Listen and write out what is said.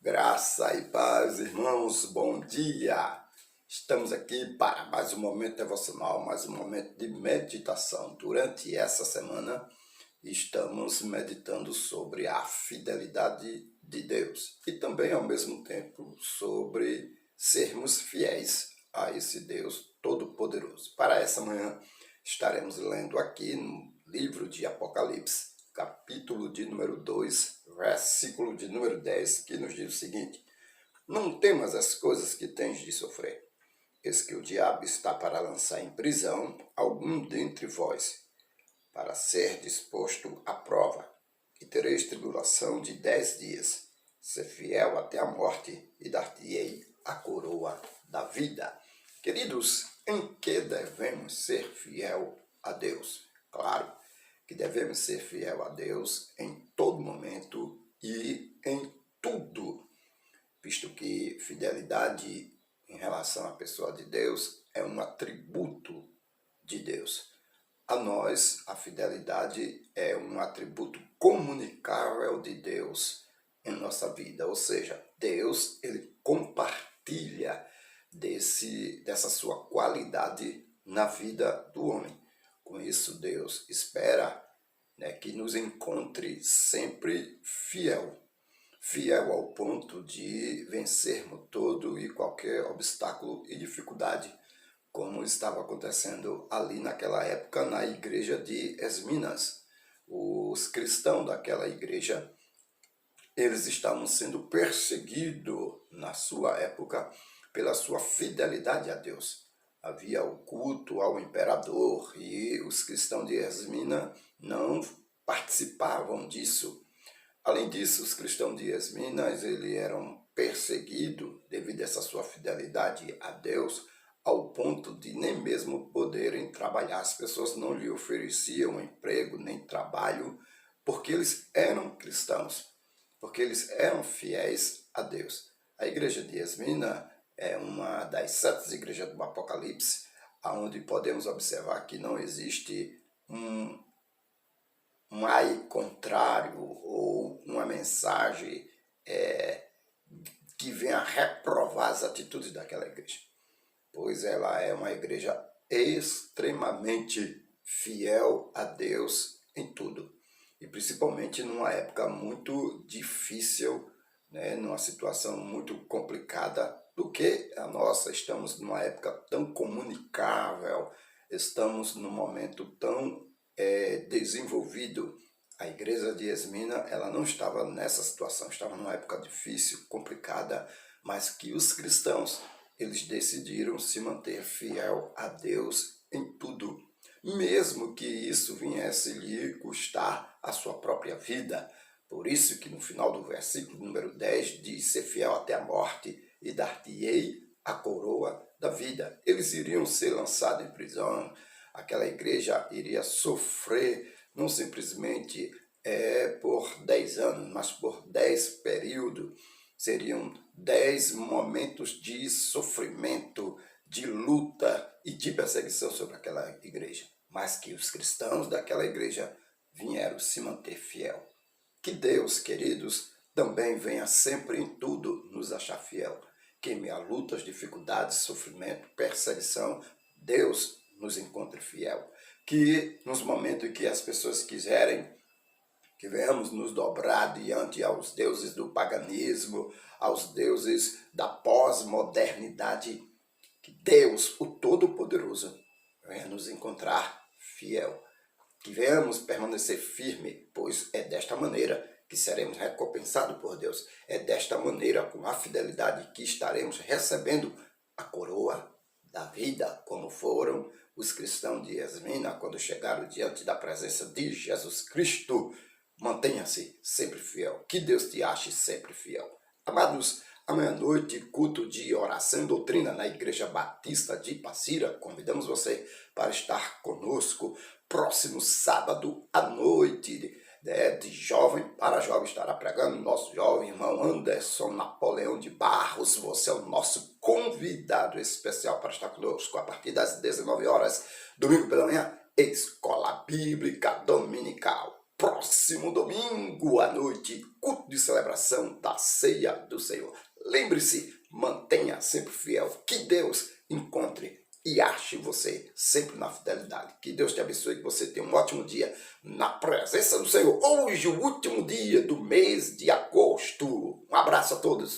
Graça e paz, irmãos, bom dia! Estamos aqui para mais um momento devocional, mais um momento de meditação. Durante essa semana, estamos meditando sobre a fidelidade de Deus e também, ao mesmo tempo, sobre sermos fiéis a esse Deus Todo-Poderoso. Para essa manhã, estaremos lendo aqui no livro de Apocalipse, capítulo de número 2, versículo de número 10, que nos diz o seguinte: Não temas as coisas que tens de sofrer, eis que o diabo está para lançar em prisão algum dentre vós, para ser disposto à prova, e tereis tribulação de 10 dias. Ser fiel até a morte, e dar-te-ei a coroa da vida. Queridos, em que devemos ser fiel a Deus? Claro que devemos ser fiel a Deus em todo momento e em tudo, visto que fidelidade em relação à pessoa de Deus é um atributo de Deus. A nós, a fidelidade é um atributo comunicável de Deus em nossa vida, ou seja, Deus ele compartilha dessa sua qualidade na vida do homem. Com isso, Deus espera, que nos encontre sempre fiel ao ponto de vencermos todo e qualquer obstáculo e dificuldade, como estava acontecendo ali naquela época na igreja de Esminas. Os cristãos daquela igreja, eles estavam sendo perseguidos na sua época pela sua fidelidade a Deus. Havia o culto ao imperador e os cristãos de Esmina não participavam disso. Além disso, os cristãos de Esminas eles eram perseguidos devido a essa sua fidelidade a Deus, ao ponto de nem mesmo poderem trabalhar. As pessoas não lhe ofereciam emprego nem trabalho, porque eles eram cristãos, porque eles eram fiéis a Deus. A igreja de Esmina é uma das 7 igrejas do Apocalipse, onde podemos observar que não existe um ai contrário ou uma mensagem que venha reprovar as atitudes daquela igreja, pois ela é uma igreja extremamente fiel a Deus em tudo, e principalmente numa época muito difícil, numa situação muito complicada do que a nossa. Estamos numa época tão comunicável, estamos num momento tão desenvolvido. A igreja de Esmina ela não estava nessa situação, estava numa época difícil, complicada, mas que os cristãos eles decidiram se manter fiel a Deus em tudo, mesmo que isso viesse lhe custar a sua própria vida. Por isso que no final do versículo número 10 diz: ser fiel até a morte e dar-te-ei a coroa da vida. Eles iriam ser lançados em prisão, aquela igreja iria sofrer, não simplesmente por 10 anos, mas por 10 períodos. Seriam 10 momentos de sofrimento, de luta e de perseguição sobre aquela igreja. Mas que os cristãos daquela igreja vieram se manter fiel. Que Deus, queridos, também venha sempre em tudo nos achar fiel. Que em meio a lutas, dificuldades, sofrimento, perseguição, Deus nos encontre fiel. Que nos momentos em que as pessoas quiserem que venhamos nos dobrar diante aos deuses do paganismo, aos deuses da pós-modernidade, que Deus, o Todo-Poderoso, venha nos encontrar fiel. Que venhamos permanecer firme, pois é desta maneira que seremos recompensados por Deus. É desta maneira, com a fidelidade, que estaremos recebendo a coroa da vida, como foram os cristãos de Esmina quando chegaram diante da presença de Jesus Cristo. Mantenha-se sempre fiel. Que Deus te ache sempre fiel. Amados, amanhã à noite, culto de oração e doutrina na Igreja Batista de Passira. Convidamos você para estar conosco. Próximo sábado à noite, de jovem para jovem, estará pregando nosso jovem irmão Anderson Napoleão de Barros. Você é o nosso convidado especial para estar conosco a partir das 19 horas, domingo pela manhã, Escola Bíblica Dominical. próximo domingo à noite, culto de celebração da Ceia do Senhor. Lembre-se, mantenha sempre fiel, que Deus encontre e ache você sempre na fidelidade. Que Deus te abençoe, que você tenha um ótimo dia na presença do Senhor. Hoje, o último dia do mês de agosto. Um abraço a todos.